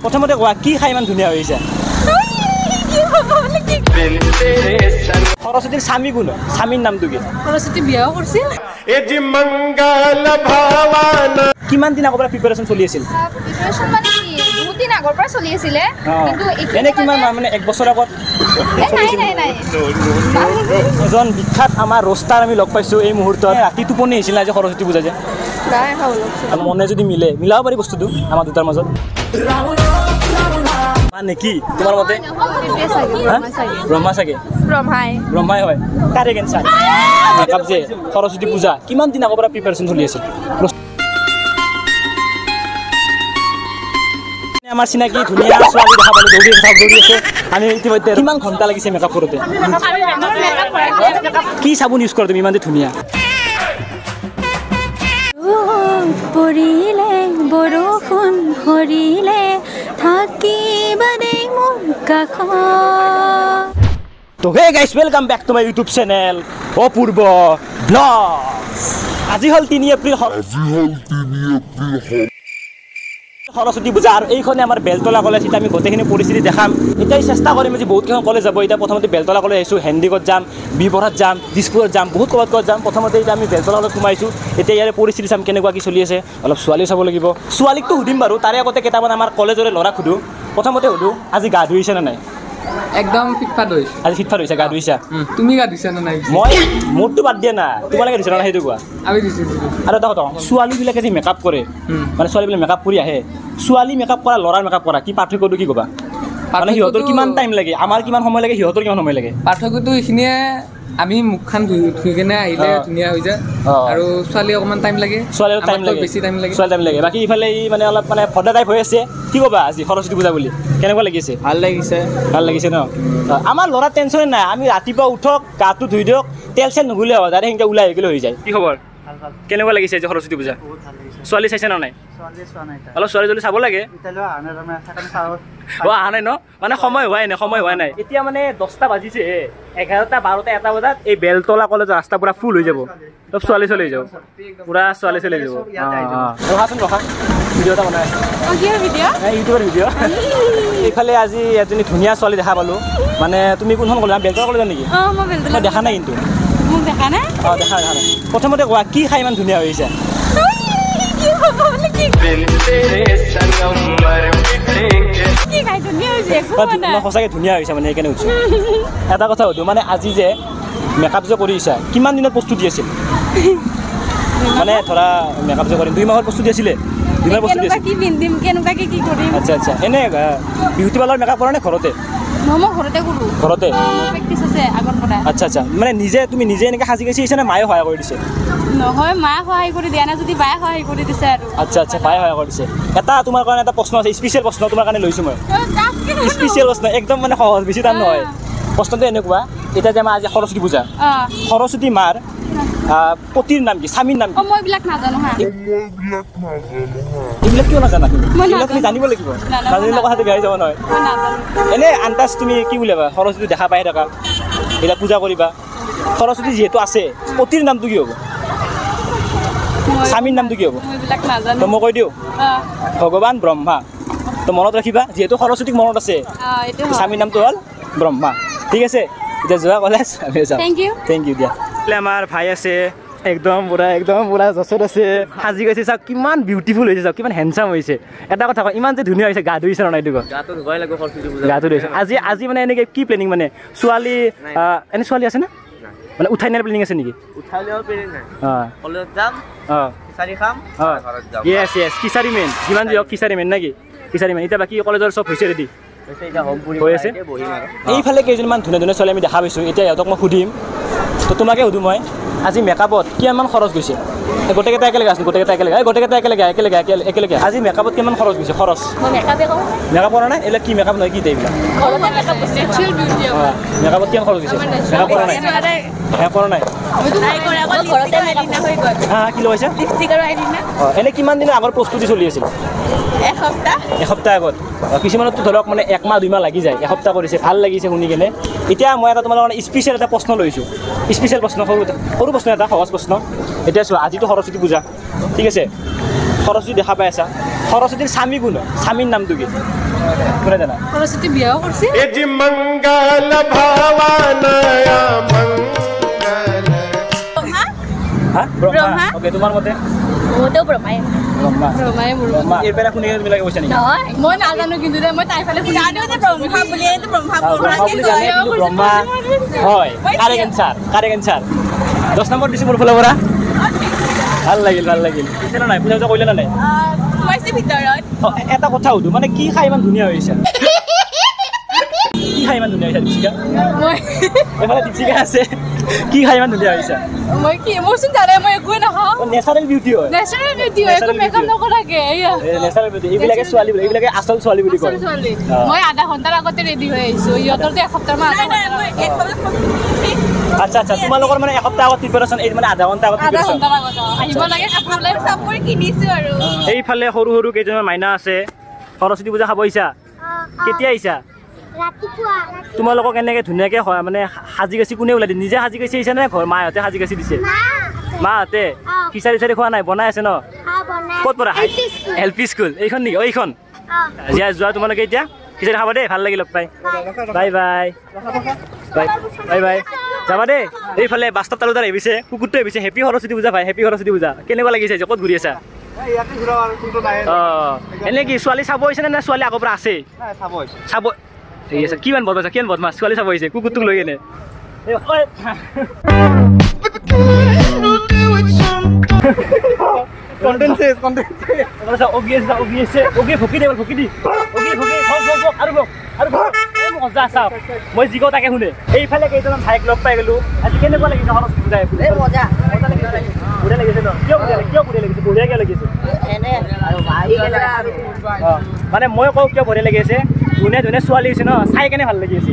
প্ৰথমতে কোৱা কি খাই ইমান ধুনীয়া হৈছে সৰস্বতীৰ স্বামী কোন স্বামীৰ নামটো কি সৰস্বতী বিয়াও কৰিছিল এজি মংগল ভাৱানা কিমান দিন আগৰ পৰা প্ৰিপাৰেচন চলি আছিল প্ৰিপাৰেচন মানে কি বহুত দিন আগৰ পৰা চলি আছিল কিন্তু এনে কিমান মানে এক বছৰ আগত নাই এজন বিখ্যাত আমাৰ ৰোষ্টাৰ আমি লগ পাইছোঁ এই মুহূৰ্তত ৰাতি টোপনি আহিছিল আজি সৰস্বতী পূজা যে মনে যদি মিলাব পাৰি বস্তুটো আমাৰ দুটাৰ মাজত নেকি তোমাৰ মতে ব্ৰহ্মা চাগে ব্ৰহ্মাই হয় কাৰে কেঞ্চাৰ মেকআপ যে সৰস্বতী পূজা কিমান দিন আগৰ পৰা প্ৰিপাৰেচন চলি আছিল আমাৰ চিনাকি ধুনীয়া ছোৱালী দেখা পালোঁ দৌৰি আছে আমি ইতিমধ্যে কিমান ঘণ্টা লাগিছে মেকআপ কৰোঁতে কি চাবোন ইউজ কৰা তুমি ইমান যে ধুনীয়া পৰিলে বৰষুণ হৰিলে থাকিবা দেই মোৰ কাষত তো hey guys welcome back to my YouTube channel Apurba vlogs আজি হ'ল 3 এপ্ৰিল সৰস্বতী পূজা আৰু এইখনে আমাৰ বেলতলা কলেজ এতিয়া আমি গোটেইখিনি পৰিস্থিতি দেখাম এতিয়া চেষ্টা কৰিম যে বহুতকেইখন কলেজ যাব এতিয়া প্ৰথমতে বেলতলা কলেজ আহিছোঁ হেণ্ডিকত যাম বিবৰত যাম দিছপুৰত যাম বহুত ক'ৰবাত যাম প্ৰথমতে এতিয়া আমি বেলতলা কলেজ সোমাইছোঁ এতিয়া ইয়াৰে পৰিস্থিতি চাম কেনেকুৱা কি চলি আছে অলপ ছোৱালীও চাব লাগিব ছোৱালীকতো সুধিম বাৰু তাৰে আগতে কেইটামান আমাৰ কলেজৰে ল'ৰাক সোধোঁ প্ৰথমতে সুধোঁ আজি গা ধুইছে নে নাই একদম ফিটফাট হৈছে আজি ফিটফাট হৈছে গা ধুইছা তুমি গা ধুইছা নে নাই মই মোৰতো বাদ দিয়া না তোমালোকে ধুইছা না সেইটো কোৱা আমি দিছোঁ আৰু এটা কথা ছোৱালীবিলাকে যে মেকআপ কৰে মানে ছোৱালীবিলাক মেকআপ কৰি আহে ছোৱালী মেকআপ কৰা ল'ৰাৰ মেকআপ কৰা কি পাৰ্থক্যটো কি ক'বা মানে সিহঁতৰ কিমান টাইম লাগে আমাৰ কিমান সময় লাগে সিহঁতৰ কিমান সময় লাগে পাৰ্থক্যটো এইখিনিয়ে আমি মুখখন ধুই কেনে আহিলে ধুনীয়া হৈ যায় আৰু ছোৱালী অকণমান টাইম লাগে ছোৱালীৰ টাইম লাগে বেছি টাইম লাগে ছোৱালী টাইম লাগে বাকী ইফালে ই মানে অলপ মানে ভদা টাইপ হৈ আছে কি ক'বা আজি সৰস্বতী পূজা বুলি কেনেকুৱা লাগিছে ভাল লাগিছে ন আমাৰ ল'ৰা টেনশ্যনে নাই আমি ৰাতিপুৱা উঠক গাটো ধুই দিয়ক তেল চেল নুঘুলে হয় ডাইৰেক্ট সেনেকৈ ওলাই আহিলে হৈ যায় কি খবৰ কেনেকুৱা লাগিছে আজি সৰস্বতী পূজা ছোৱালী চাইছে নে নাই অলপ ছোৱালী জলী চাব লাগে অহা নাই ন মানে সময় হোৱাই নাই এতিয়া মানে 10টা বাজিছে 11টা 12টা 1টা বজাত এই বেলতলা কলেজৰ ৰাস্তা পুৰা ফুল হৈ যাব চব ছোৱালী চলি যাব পুৰা ছোৱালী চলি যাব ৰখাচোন ভিডিঅ' এটা বনাই ইউটিউবৰ ভিডিঅ' এইফালে আজি এজনী ধুনীয়া ছোৱালী দেখা পালোঁ মানে তুমি কোনখন কলেজ বেলতলা কলেজৰ নেকি মই দেখা নাই কিন্তু দেখা নাই প্ৰথমতে কোৱা কি খাই ইমান ধুনীয়া হৈছে সঁচাকৈ ধুনীয়া হৈছে মানে সেইকাৰণে উঠিছোঁ এটা কথা সুধোঁ মানে আজি যে মেকআপ যে কৰিছা কিমান দিনত প্ৰস্তুতি আছিল মানে ধৰা মেকআপ যে কৰিম 2 মাহৰ প্ৰস্তুতি আছিলে 2 মাহৰ প্ৰস্তুতি আছিল আচ্ছা এনে বিউটি পাৰ্লাৰ মেকআপ কৰা নে ঘৰতে ঘৰতে আচ্ছা মানে তুমি নিজে এনেকৈ সাজি কাচি আহিছা নে মায়ে সহায় কৰি দিছে নহয় মায়ে সহায় কৰি দিয়া নাই যদি বায়ে সহায় কৰি দিছে আৰু আচ্ছা বায়ে সহায় কৰি দিছে এটা তোমাৰ কাৰণে এটা প্ৰশ্ন আছে স্পেচিয়েল প্ৰশ্ন তোমাৰ কাৰণে লৈছোঁ মই স্পেচিয়েল প্ৰশ্ন একদম মানে সহজ বেছি টান নহয় প্ৰশ্নটো এনেকুৱা এতিয়া যে আমাৰ আজি সৰস্বতী পূজা সৰস্বতী মাৰ পতিৰ নাম কি স্বামীৰ নাম কি মই এইবিলাক নাজানো এইবিলাক কিয় নাজানা এইবিলাক তুমি জানিব লাগিব নাজানিলে কথাটো বেয়া হৈ যাব নহয় এনে আন্দাজ তুমি কি বুলি ভাবা সৰস্বতী দেখা পাই থাকা এতিয়া পূজা কৰিবা সৰস্বতী যিহেতু আছে পতিৰ নামটো কি হ'ব স্বামীৰ নামটো কি হ'ব তো মই কৈ দিওঁ ভগৱান ব্ৰহ্মা তো মনত ৰাখিবা যিহেতু সৰস্বতীক মনত আছে স্বামীৰ নামটো হ'ল ব্ৰহ্মা ঠিক আছে এতিয়া যোৱা কলেজ আমি যাওঁ থেংক ইউ দিয়া আমাৰ ভাই আছে একদম পুৰা জচত আছে সাজি গৈছে চাওক কিমান বিউটিফুল হৈছে চাওক কিমান হেণ্ডচাম হৈছে এটা কথা কয় ইমান যে ধুনীয়া হৈছে গা ধুইছে ন এইটো গাটো ধুইছে আজি মানে এনেকৈ কি প্লেনিং মানে ছোৱালী এনে ছোৱালী আছে নে মানে উঠাই নিয়াৰ প্লেনিং আছে নেকি খিচাৰি মেইন যিমান যি হওক খিচাৰি মেইন নেকি খিচাৰি মেইন এতিয়া বাকী কলেজৰ চব হৈছে ৰেডি হৈ আছে এইফালে কেইজনমান ধুনীয়া ছোৱালী আমি দেখা পাইছোঁ এতিয়া সিহঁতক মই সুধিম তো তোমাকে সুধোঁ মই আজি মেকআপত কিমান খৰচ গৈছে গোটেইকেইটা একেলগে আছোঁ গোটেইকেইটা একেলগে আজি মেকআপত কিমান খৰচ গৈছে মেকআপ কৰা নাই এইবিলাক কি মেকআপ নহয় কি এইবিলাক মেকআপত কিমান খৰচ গৈছে মেকআপ কৰা নাই কি লগাইছা এনে কিমান দিনৰ আগৰ প্ৰস্তুতি চলি আছিল এসপ্তাহ আগত কিছুমানতো ধৰক মানে 1 মাহ 2 মাহ লাগি যায় এসপ্তাহ কৰিছে ভাল লাগিছে শুনি কেনে এতিয়া মই এটা তোমালোকৰ স্পেচিয়েল এটা প্ৰশ্ন লৈছোঁ স্পেচিয়েল প্ৰশ্ন সৰু প্ৰশ্ন এটা সহজ প্ৰশ্ন এতিয়া চোৱা আজিতো সৰস্বতী পূজা ঠিক আছে সৰস্বতী দেখা পাই আছা সৰস্বতীৰ স্বামী কোন স্বামীৰ নামটো কি কোনে জানা সৰস্বতী বিয়াও কৰিছে ये जी मंगल भवानया मंगल হা ব্ৰহ্মা ওকে তোমাৰ মতে মইতো ব্ৰহ্মাই ব্ৰহ্মা ব্ৰহ্মাই মোৰ ব্ৰহ্মা এই পেৰা কোনে তুমি লাগে কৈছা নেকি নহয় মই নাজানো কিন্তু মই তাইফালে জানো যে ব্ৰহ্মা বুলি এইটো ব্ৰহ্মা ব্ৰহ্মা বুলি জানে কিন্তু ব্ৰহ্মা হয় কাৰেক্ট এনসাৰ 10 নম্বৰ দিছো মোৰ ফালৰ পৰা ভাল লাগিল পিছে নাই পূজা কৰিলে না নাই সোমাইছে ভিতৰত এটা কথা সুধো মানে কি খাই ইমান ধুনীয়া হৈছে কি খাই ইমান ধুনীয়া হৈছে দীপশিকা মই এফালে দীপশিকা আছে কি খাই ইমান ধুনীয়া হৈছে মই কি মোৰচোন জানে মই একোৱে নাখাওঁ নেচাৰেল বিউটি হয় নেচাৰেল বিউটি একো মেকআপ নকৰাকে এয়া নেচাৰেল বিউটি এইবিলাকে ছোৱালী বুলি এইবিলাকে আচল ছোৱালী বুলি কয় ছোৱালী মই আধা ঘণ্টাৰ আগতে ৰেডি হৈ আহিছো ইহঁতৰতো এসপ্তাহ মান আচ্ছা তোমালোকৰ মানে এসপ্তাহ আগত প্ৰিপাৰেচন এই মানে আধা ঘণ্টা আগত প্ৰিপাৰেচন আহিব লাগে কাপোৰ লৈ চব মই কিনিছো আৰু এইফালে সৰু কেইজনমান মাইনা আছে সৰস্বতী পূজা খাব আহিছা কেতিয়া আহিছা তোমালোকক এনেকৈ ধুনীয়াকৈ হয় মানে সাজি কাচি কোনে ওলাই দিয়ে নিজে সাজি কাচি আহিছে নে ঘৰ মাহঁতে সাজি কাচি দিছে মাহঁতে খিচাৰি খোৱা নাই বনাই আছে ন ক'ত পৰা এল পি স্কুল এইখন নেকি এইখন যোৱা তোমালোকে এতিয়া খিচাৰি খাবা দেই ভাল লাগিল লগ পাই বাই বাই যাবা দেই এইফালে বাস্তৱ তালুকদাৰ আহিছে কুকুৰটো আহিছে হেপী সৰস্বতী পূজা ভাই হেপী সৰস্বতী পূজা কেনেকুৱা লাগিছে ক'ত ঘূৰি আছা এনে কি ছোৱালী চাব আহিছে নে ছোৱালী আগৰ পৰা আছে চাব ঠিক আছে কিমান বদমাছ ছোৱালী চাব আহিছে কুকুৰটোক লৈ কেনে মই যি কওঁ তাকে শুনে এইফালে কেইজনমান ভাইক লগ পাই গলো আজি কেনেকুৱা লাগিছে সৰস্বতী পূজা বঢ়িয়া লাগিছে ন কিয় বঢ়িয়া লাগিছে বঢ়িয়াকে লাগিছে মানে মই কওঁ কিয় বঢ়িয়া লাগি আছে ধুনীয়া ছোৱালী হৈছে ন চাই কেনে ভাল লাগি আছে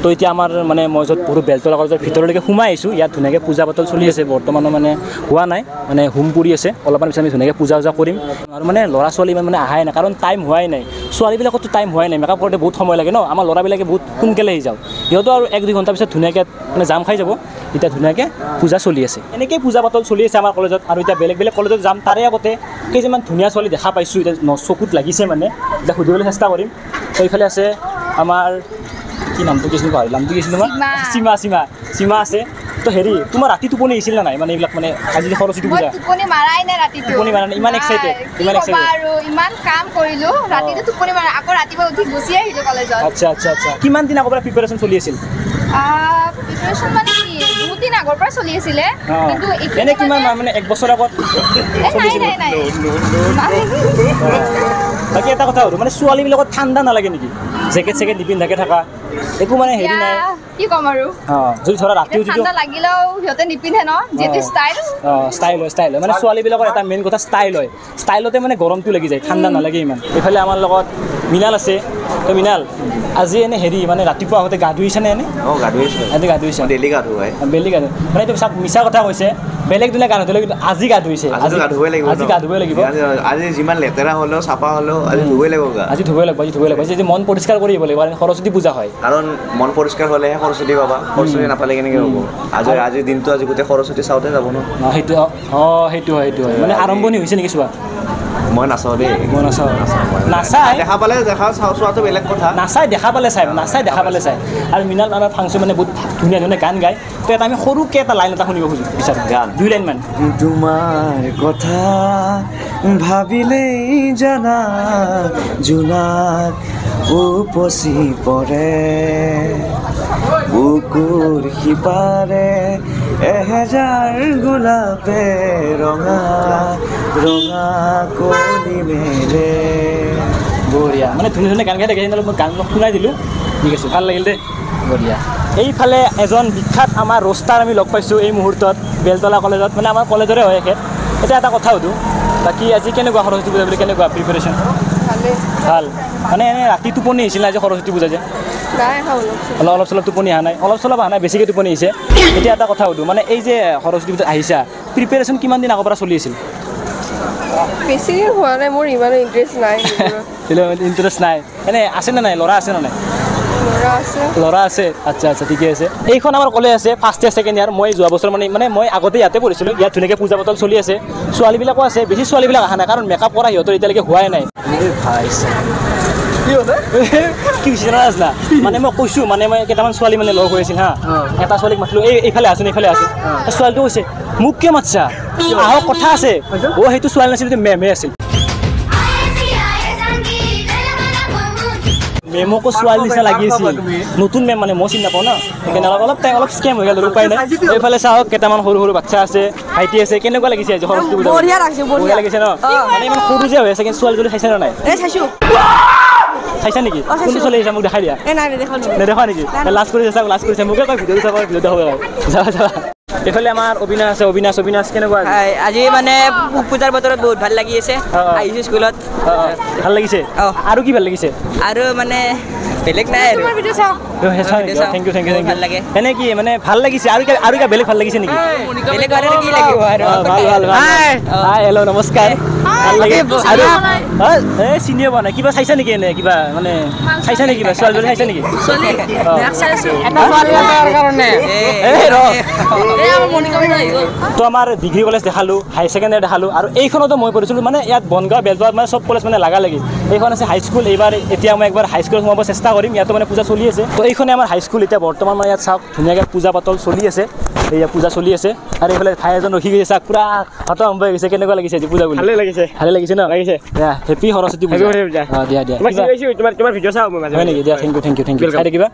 তো এতিয়া আমাৰ মানে মই য'ত পঢ়ো বেলতলা কলেজৰ ভিতৰলৈকে সোমাই আহিছোঁ ইয়াত ধুনীয়াকৈ পূজা পাতল চলি আছে বৰ্তমানো মানে হোৱা নাই মানে হোম পৰি আছে অলপমান পিছত আমি ধুনীয়াকৈ পূজা কৰিম আৰু মানে ল'ৰা ছোৱালী ইমান মানে আহাই নাই কাৰণ টাইম হোৱাই নাই ছোৱালীবিলাকতো টাইম হোৱাই নাই মেকআপ কৰোঁতে বহুত সময় লাগে ন আমাৰ ল'ৰাবিলাকে বহুত সোনকালে আহি যাওঁ সিহঁতো আৰু 1-2 ঘণ্টাৰ পিছত ধুনীয়াকৈ মানে জাম খাই যাব এতিয়া ধুনীয়াকৈ পূজা চলি আছে এনেকৈ পূজা পাতল চলি আছে আমাৰ কলেজত আৰু এতিয়া বেলেগ কলেজত যাম তাৰে আগতে কেইজনমান ধুনীয়া ছোৱালী দেখা পাইছোঁ এতিয়া চকুত লাগিছে মানে এতিয়া সুধিবলৈ চেষ্টা কৰিম তো এইফালে আছে আমাৰ কি নামটো কি আছিল নামটো কি আছিল তোমাৰ সীমা আছে তো হেৰি তোমাৰ ৰাতি টোপনি আহিছিল না নাই মানে এইবিলাক মানে আজি সৰস্বতী পূজা টোপনি মাৰাই নাই ৰাতিটো টোপনি মাৰা নাই ইমান এক্সাইটেড আৰু ইমান কাম কৰিলো ৰাতিটো টোপনি মাৰা আকৌ ৰাতিপুৱা উঠি গুচি আহিলো কলেজত আচ্ছা কিমান দিন আগৰ পৰা প্ৰিপাৰেচন চলি আছিল প্ৰিপাৰেচন মানে কি বহুত দিন আগৰ পৰা চলি আছিলে কিন্তু এনে কিমান মানে 1 বছৰ আগত চলিছিল নাই বাকী এটা কথা মানে ছোৱালীবিলাকত ঠাণ্ডা নালাগে নেকি জেকেট নিপিন্ধাকে থাকা একো মানে হেৰি নাই কি কম আৰু যদি ধৰা ৰাতিও যদি ঠাণ্ডা লাগিলেও সিহঁতে নিপিন্ধে ন যেতি ষ্টাইল হয় মানে ছোৱালীবিলাকৰ এটা মেইন কথা ষ্টাইলতে মানে গৰমটো লাগি যায় ঠাণ্ডা নালাগে ইমান এইফালে আমাৰ লগত মৃণাল আছে তো মৃণাল আজি এনে হেৰি মানে ৰাতিপুৱা আগতে গা ধুইছেনে এনে আজি গা ধুইছে ডেইলি গা ধুৱাই মানে এইটো মিছা কথা কৈছে বেলেগ দিনা গা ধুলে কিন্তু আজি গা ধুইছে আজি গা ধুবই লাগিব আজি যিমান লেতেৰা হ'লেও চাফা হ'লেও আজি ধুবই লাগিব আজি ধুবই লাগিব আজি মন পৰিষ্কাৰ কৰিব লাগিব কাৰণ সৰস্বতী পূজা হয় কাৰণ মন পৰিষ্কাৰ হ'লেহে সৰস্বতী পাবা সৰস্বতী নাপালে কেনেকৈ হ'ব আজিৰ দিনটো আজি গোটেই সৰস্বতী চাওঁতে যাব ন সেইটো হয় মানে আৰম্ভণি হৈছে নেকি চোৱা মই নাচাওঁ দেই নাচাই দেখা পালে চোৱাটো বেলেগ কথা দেখা পালে চাই আৰু মৃণাল আমাৰ ফাংচন মানে বহুত ধুনীয়া গান গায় তো এটা আমি সৰুকৈ এটা লাইন এটা শুনিব খোজোঁ বিচাৰোঁ গান 2 লাইন মান তোমাৰ কথা ভাবিলেই জানা জোনাক উপচি পৰে বুকুৰ সিপাৰে এহেজাৰ গোলাপে ৰঙা কলি মেলে বঢ়িয়া মানে ধুনীয়া গান গাই থাকে মই গান শুনাই দিলোঁ ঠিক আছে ভাল লাগিল দেই বঢ়িয়া এইফালে এজন বিখ্যাত আমাৰ ৰোষ্টাৰ আমি লগ পাইছোঁ এই মুহূৰ্তত বেলতলা কলেজত মানে আমাৰ কলেজৰে হয় এখেত এতিয়া এটা কথা সুধোঁ বাকী আজি কেনেকুৱা সৰস্বতী পূজা বুলি কেনেকুৱা প্ৰিপাৰেশ্যন ভাল মানে এনেই ৰাতি টোপনি আহিছিল আজি সৰস্বতী পূজা যে অলপ চলপ টোপনি অহা নাই বেছিকৈ টোপনি আহিছে এতিয়া এটা কথা সুধোঁ মানে এই যে সৰস্বতী পূজা আহিছা প্ৰিপাৰেশ্যন কিমান দিন আগৰ পৰা চলি আছিল বেছি হোৱা নাই মোৰ ইমান ইন্টাৰেষ্ট নাই ইন্টাৰেষ্ট নাই এনে আছে না নাই ল'ৰা আছে না নাই ল'ৰা আছে আচ্ছা আচ্ছা ঠিকে আছে এইখন আমাৰ কলেজ আছে ফাৰ্ষ্ট ইয়াৰ ছেকেণ্ড ইয়াৰ মই যোৱা বছৰ মানে মই আগতে ইয়াতে পঢ়িছিলোঁ ইয়াত ধুনীয়াকৈ পূজা পাতল চলি আছে ছোৱালীবিলাকো আছে বেছি ছোৱালীবিলাক অহা নাই কাৰণ মেকআপ কৰা সিহঁতৰ এতিয়ালৈকে হোৱাই নাই কি হৈছে না মানে মই কৈছোঁ মানে মই কেইটামান ছোৱালী মানে লগ হৈ আছিল হা এটা ছোৱালীক মাতিলোঁ এইফালে আছোন এইফালে আছোঁ ছোৱালীটো কৈছে মোক কিয় মাতছা আহক কথা আছে সেইটো ছোৱালী নাছিল মেমহে আছিল মেমকো ছোৱালী নিচিনা লাগি আছিল নতুন মেম মানে মই চিনি নাপাওঁ ন সেইকাৰণে অলপ স্কেম হৈ গ'ল উপায় নাই এইফালে চাওক কেইটামান সৰু সৰু বাচ্চা আছে ভাইটি আছে কেনেকুৱা লাগিছে আজি সৰস্বতী পূজা বঢ়িয়া লাগিছে ন মানে ইমান সৰু যে হৈ আছে কিন্তু ছোৱালীজনী চাইছে নে নাই চাইছা নেকি কোনটো চলি আহিছে মোক দেখাই দিয়া নেদেখা নেকি লাজ কৰিছে মোকে কয় ভিডিঅ' চাব যাবা এইফালে আমাৰ অবিনাশ আছে অবিনাশ কেনেকুৱা আজি মানে পূজাৰ বতৰত বহুত ভাল লাগি আছে আহিছোঁ স্কুলত ভাল লাগিছে আৰু কি ভাল লাগিছে আৰু মানে বেলেগ নাই আৰু থেংক ইউ ভাল লাগে এনে কি মানে ভাল লাগিছে আৰু কিবা বেলেগ ভাল লাগিছে নেকি বেলেগ আৰু কি লাগিব আৰু ভাল হেল্ল' নমস্কাৰ ভাল লাগে আৰু এই চিনিয়ে পোৱা নাই কিবা চাইছা নেকি এনে কিবা মানে চাইছা নেকি কিবা ছোৱালীজনী চাইছা নেকি তো আমাৰ ডিগ্ৰী কলেজ দেখালোঁ হাই ছেকেণ্ডেৰী দেখালোঁ আৰু এইখনতো মই পঢ়িছিলোঁ মানে ইয়াত বনগাঁও বেলগাঁৱত মানে চব কলেজ মানে লাগি এইখন আছে হাইস্কুল এইবাৰ এতিয়া মই একবাৰ হাইস্কুলত সোমাব চেষ্টা কৰিম ইয়াতো মানে পূজা চলি আছে তো এইখনে আমাৰ হাইস্কুল এতিয়া বৰ্তমান মানে ইয়াত চাওক ধুনীয়াকৈ পূজা পাতল চলি আছে এয়া পূজা চলি আছে আৰু এইফালে ভাই এজন ৰখি গৈছে চাওক পুৰা খতম হৈ গৈছে কেনেকুৱা লাগিছে আজি পূজা বুলি ভালে লাগিছে ন হেপী সৰস্বতী পূজা দিয়া তোমাৰ ভিডিঅ' চাওঁ হয় নেকি দিয়া থেংক ইউ চাই থাকিবা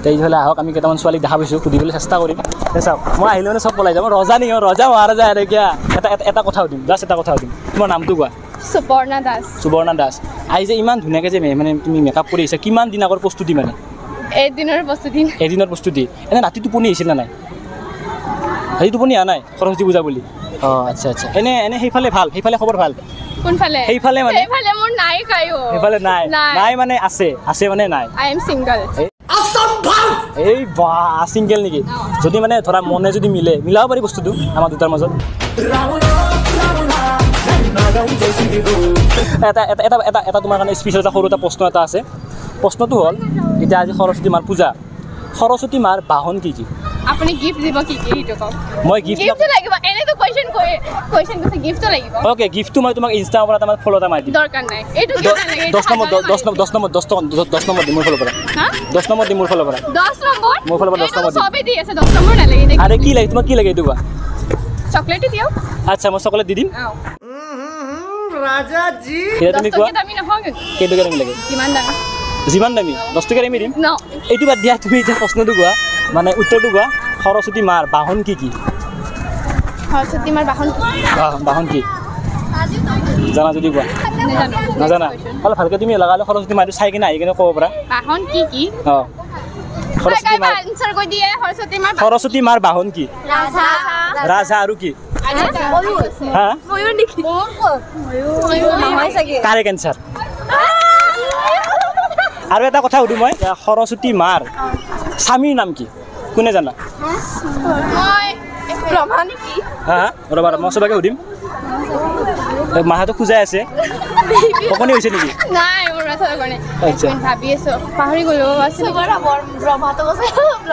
তেতিয়াহ'লে আহক আমি কেইটামান ছোৱালীক দেখা পাইছোঁ সুধিবলৈ চেষ্টা কৰিম চাওক মই আহিলে মানে চব পলাই যাম ৰজা নি ৰজা মহাৰাজা আৰু এতিয়া এটা কথা সুধিম জাষ্ট এটা কথা সুধিম তোমাৰ নামটো কোৱা সুবৰ্ণা দাস আহি যে ইমান ধুনীয়াকৈ যে মানে তুমি মেকআপ কৰি আহিছা কিমান দিন আগৰ প্ৰস্তুতি মানে এদিনৰ প্ৰস্তুতি এনে ৰাতি টোপনি আহিছিল নে নাই ৰাতি টোপনি অহা নাই সৰস্বতী পূজা বুলি আচ্ছা এনে সেইফালে ভাল সেইফালে খবৰ ভাল সেইফালে মানে সেইফালে নাই মানে আছে মানে নাই এই বা চিংগল নেকি যদি মানে ধৰা মনে যদি মিলাব পাৰি বস্তুটো আমাৰ দুটাৰ মাজত এটা তোমাৰ কাৰণে স্পেচিয়েল এটা সৰু এটা প্ৰশ্ন এটা আছে প্ৰশ্নটো হ'ল এতিয়া আজি সৰস্বতী মাৰ পূজা সৰস্বতী মাৰ বাহন কি আপুনি গিফ্ট দিব কি এইটো কওক মই গিফ্ট লাগিব এনেটো কোৱেশ্চন কৈছে গিফ্ট লাগিব ওকে গিফ্টটো মই তোমাক ইনষ্টাৰ পৰা তোমাক ফলো এটা মাৰি দিম দৰকাৰ নাই এইটো কি লাগে 10 নম্বৰ দিম মোৰ ফলো পৰা 10 নম্বৰ দিম মোৰ ফলো পৰা 10 নম্বৰ মোৰ ফলো পৰা 10 নম্বৰ দিম সবে দি আছে 10 নম্বৰ নালাগে আৰে কি লাগে তোমাক কি লাগে এইটো কোৱা চকলেট দিও আচ্ছা মই চকলেট দি দিম ৰাজা জি তুমি কোৱা দামী নহয় কেইটো দামী লাগে যিমান দামী 10 টকা দামী দিম এইটো বাদ দিয়া তুমি এতিয়া প্ৰশ্নটো কোৱা মানে উত্তৰটো কোৱা সৰস্বতী মাৰ বাহন কি সৰস্বতী মাৰ বাহন কি জানা যদি কোৱা নাজানা অলপ ভালকৈ তুমি লগালে সৰস্বতী মাৰটো চাই কিনে আহি কিনে ক'ব পাৰা বাহন কি সৰস্বতী মাৰ বাহন কি ৰাজা আৰু কি কাৰেক্ট এনচাৰ আৰু এটা কথা সুধো মই সৰস্বতী মাৰ স্বামীৰ নাম কি কোনে জানা ৰ'বা মই চবকে সুধিম মাথাটো খোজাই আছে অকণি হৈছে নেকি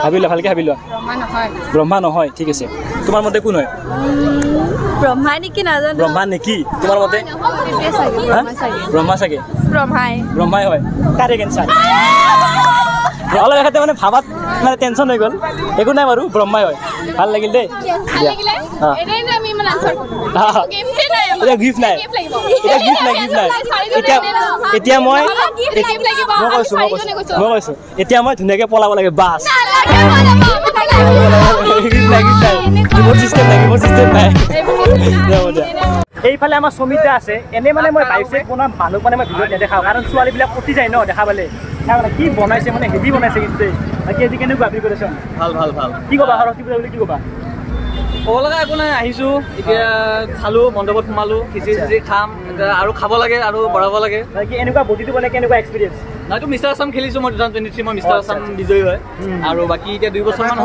ভাবি লোৱা ভালকৈ ভাবি লোৱা ব্ৰহ্মা নহয় ঠিক আছে তোমাৰ মতে কোন হয় ব্ৰহ্মা নেকি তোমাৰ মতে ব্ৰহ্মা চাগে ব্ৰহ্মাই হয় কাৰেক্ট এনচাৰ অলপ এখেতে মানে ভাবাত মানে টেনশ্যন হৈ গ'ল একো নাই বাৰু ব্ৰহ্মাই হয় ভাল লাগিল দেই গিফ্ট নাই এতিয়া মই কৈছোঁ এতিয়া মই ধুনীয়াকৈ পলাব লাগে বাছ এইফালে আমাৰ সমিতা আছে এনে মানে মই বাইচেপ বনাম মানুহ মানে মই ভিডিঅ'ত নেদেখাওঁ কাৰণ ছোৱালীবিলাক উঠি যায় ন দেখা পালে কি বনাইছে মানে হেভি বনাইছে কিন্তু বাকী আজি কেনেকুৱা প্ৰিপাৰেশ্যন ভাল কি ক'বা সৰস্বতী পূজা বুলি কি ক'বা ক'ব লগা একো নাই আহিছোঁ এতিয়া খালোঁ মণ্ডপত সোমালোঁ খিচিৰি খাম এতিয়া আৰু খাব লাগে আৰু বঢ়াব লাগে এনেকুৱা বডিটো মানে কেনেকুৱা এক্সপিৰিয়েঞ্চ নাইতো মিষ্টাৰ আছাম খেলিছো মই 2023 মই মিষ্টাৰ আছাম বিজয়ী হয় আৰু বাকি এতিয়া 2 বছৰমান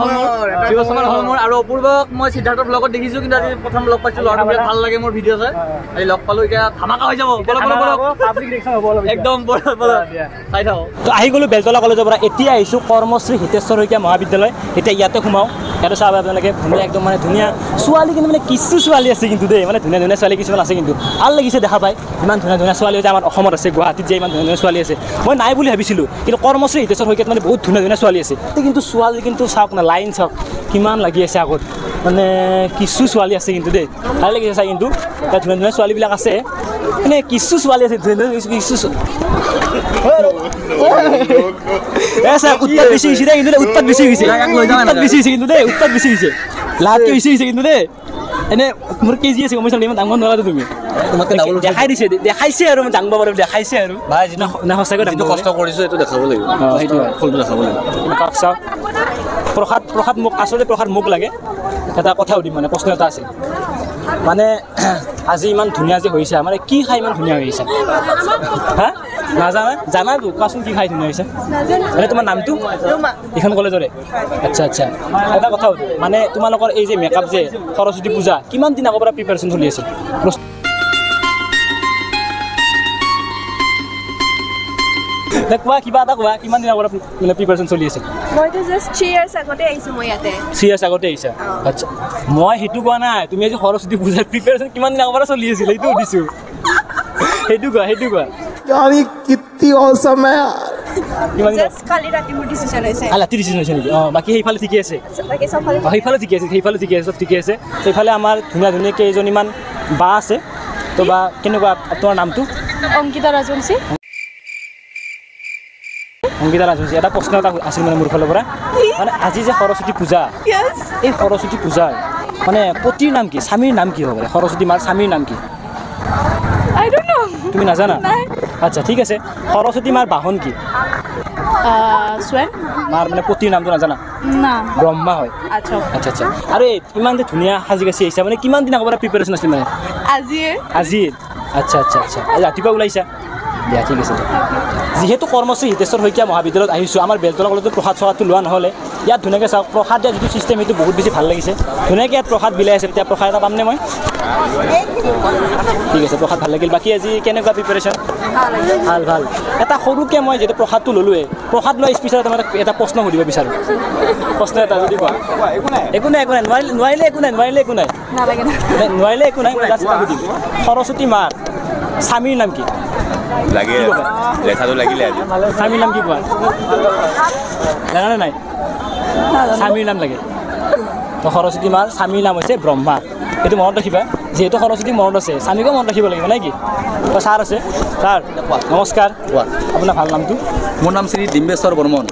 হ'ল মোৰ আৰু অপূৰ্বক মই সিদ্ধাৰ্থৰ ব্লগত দেখিছো কিন্তু আজি প্ৰথম লগ পাইছো লৰাটো বিৰাট ভাল লাগে মোৰ ভিডিঅ' চাই আজি লগ পালো এতিয়া ধামাকা হৈ যাব পাব্লিক ৰিঅ্যাকচন হ'ব একদম চাই থাকো তো আহি গ'লো বেলতলা কলেজৰ পৰা এতিয়া আহিছোঁ কৰ্মশ্ৰী হিতেশ্বৰ শইকীয়া মহাবিদ্যালয় এতিয়া ইয়াতে সোমাওঁ ইয়াতে চাব আপোনালোকে ধুনীয়া একদম মানে ধুনীয়া ছোৱালী কিন্তু মানে কিছু ছোৱালী আছে কিন্তু দেই মানে ধুনীয়া ধুনীয়া ছোৱালী কিছুমান আছে কিন্তু ভাল লাগিছে দেখা পাই ইমান ধুনীয়া ধুনীয়া ছোৱালী যে আমাৰ অসমত আছে গুৱাহাটীত যে ইমান ধুনীয়া ধুনীয়া ছোৱালী আছে মই নাই বুলি ভাবিছিলোঁ কিন্তু কৰ্মশ্ৰী হিতেশ্বৰ শইকীয়াত মানে বহুত ধুনীয়া ধুনীয়া ছোৱালী আছে কিন্তু ছোৱালী কিন্তু চাওক না লাইন চাওক কিমান লাগি আছে আগত মানে কিছু ছোৱালী আছে কিন্তু দেই ভাল লাগিছে চাই কিন্তু তাত ধুনীয়া ধুনীয়া ছোৱালীবিলাক আছে মানে কিছু ছোৱালী আছে ধুনীয়া কিছু উত্তাপ বেছি হৈছে দেই কিন্তু উত্তাপ বেছি হৈছে কিন্তু দেই উত্তাপ বেছি হৈছে লাহাতকৈ বেছি হৈছে কিন্তু দেই এনে মোৰ কেজি আছে গমে ইমান ডাঙৰ নোৱাৰা তুমি তোমাকে দেখাই দিছে দেখাইছে আৰু মই ডাঙৰ বাৰু দেখাইছে আৰু ভাই না সঁচাকৈ যিটো কষ্ট কৰিছোঁ এইটো দেখাব লাগিব সেইটো ফলটো দেখাব লাগিব চাওক প্ৰসাদ মোক আচলতে প্ৰসাদ মোক লাগে এটা কথা সুধিম মানে প্ৰশ্ন এটা আছে মানে আজি ইমান ধুনীয়া যে হৈছে মানে কি খাই ইমান ধুনীয়া হৈছে হা নাজানা জানাতো কোৱাচোন কি খাই ধুনীয়া হৈছে মানে তোমাৰ নামটো এইখন কলেজৰে আচ্ছা আচ্ছা এটা কথা সুধো মানে তোমালোকৰ এই যে মেকআপ যে সৰস্বতী পূজা কিমান দিন আগৰ পৰা প্ৰিপাৰেশ্যন চলি আছে কোৱা কিবা এটা কোৱা কিমান দিন আগৰ মানে প্ৰিপাৰেশ্যন চলি আছে মইতো জাষ্ট 3 ইয়াৰ্ছ আগতে আহিছোঁ মই ইয়াতে 3 ইয়াৰ্ছ আগতে আহিছা আচ্ছা মই সেইটো কোৱা নাই তুমি আজি সৰস্বতী পূজাৰ প্ৰিপাৰেশ্যন কিমান দিন আগৰ পৰা চলি আছিল সেইটো সুধিছোঁ সেইটো কোৱা यार ये कितनी औसम है यार জাষ্ট কালি ৰাতি মোৰ ডিচিশ্যন হৈছে ৰাতি ডিচিশ্যন হৈছে নেকি বাকী সেইফালে ঠিকে আছে বাকী সব সেইফালে ঠিকে আছে চব ঠিকে আছে সেইফালে আমাৰ ধুনীয়া ধুনীয়া কেইজনীমান বা আছে তো বা কেনেকুৱা তোমাৰ নামটো অংকিতা ৰাজবংশী এটা প্ৰশ্ন এটা আছিল মানে মোৰ ফালৰ পৰা মানে আজি যে সৰস্বতী পূজা এই সৰস্বতী পূজাৰ মানে পতিৰ নাম কি স্বামীৰ নাম কি হ'ব পাৰে সৰস্বতী মাৰ স্বামীৰ নাম কি I don't know. তুমি নাজানা আচ্ছা ঠিক আছে সৰস্বতী মাৰ বাহন কি স্বেন মাৰ মানে পতিৰ নামটো নাজানা না ব্ৰহ্মা হয় আচ্ছা আচ্ছা আৰু ইমান যে ধুনীয়া সাজি কাচি আহিছা মানে কিমান দিন আগৰ পৰা প্ৰিপাৰেশ্যন আছিল মানে আজি আচ্ছা আজি ৰাতিপুৱা ওলাইছা দিয়া ঠিক আছে যিহেতু কৰ্মশ্ৰী হিতেশ্বৰ শইকীয়া মহাবিদ্যালয়ত আহিছোঁ আমাৰ বেলতলা কলেজত প্ৰসাদ চসাদটো লোৱা নহ'লে ইয়াত ধুনীয়াকৈ চাওক প্ৰসাদ দিয়া যিটো ছিষ্টেম সেইটো বহুত বেছি ভাল লাগিছে ধুনীয়াকৈ ইয়াত প্ৰসাদ বিলাই আছে তেতিয়া প্ৰসাদ এটা পামনে মই ঠিক আছে প্ৰসাদ ভাল লাগিল বাকী আজি কেনেকুৱা প্ৰিপাৰেশ্যন ভাল এটা সৰুকৈ মই যিহেতু প্ৰসাদটো ল'লোৱে প্ৰসাদ লোৱা স্পেচিয়েল এটা প্ৰশ্ন সুধিব বিচাৰোঁ প্ৰশ্ন এটা যদি কোৱা একো নাই নোৱাৰিলে একো নাই সুধিম সৰস্বতী মাৰ স্বামীৰ নাম কি লাগে লেখাটো লাগিলে আজি স্বামীৰ নাম কি কোৱা জানানে নাই স্বামীৰ নাম লাগে তো সৰস্বতী মাৰ স্বামীৰ নাম হৈছে ব্ৰহ্মা এইটো মনত ৰাখিবা যিহেতু সৰস্বতী মনত আছে স্বামীকো মনত ৰাখিব লাগিব নে কি ছাৰ আছে ছাৰ নমস্কাৰ আপোনাৰ ভাল নামটো মোৰ নাম শ্ৰী ডিম্বেশ্বৰ বৰ্মন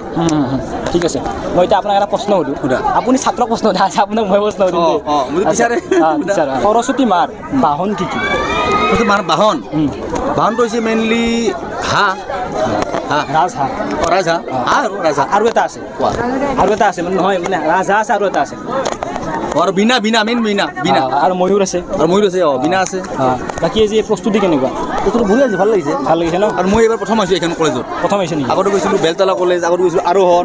ঠিক আছে মই এতিয়া আপোনাক এটা প্ৰশ্ন সুধোঁ আপুনি ছাত্ৰক প্ৰশ্ন সোধা আছে আপোনাক মই প্ৰশ্ন সুধিম সৰস্বতী মাৰ বাহন কি মাৰ বাহনটো হৈছে মেইনলি ৰাজহাঁহ আৰু এটা আছে মানে নহয় মানে ৰাজহাঁহ আছে আৰু এটা আছে আৰু বিনা আৰু ময়ূৰ আছে বিনা আছে বাকী আজি প্ৰস্তুতি কেনেকুৱা বস্তুটো বঢ়িয়া আছে ভাল লাগিছে ন আৰু মই এইবাৰ প্ৰথম আহিছোঁ এইখন কলেজত প্ৰথম আহিছে নেকি আগতে গৈছিলোঁ বেলতলা কলেজ আগতে গৈছিলোঁ আৰোহণ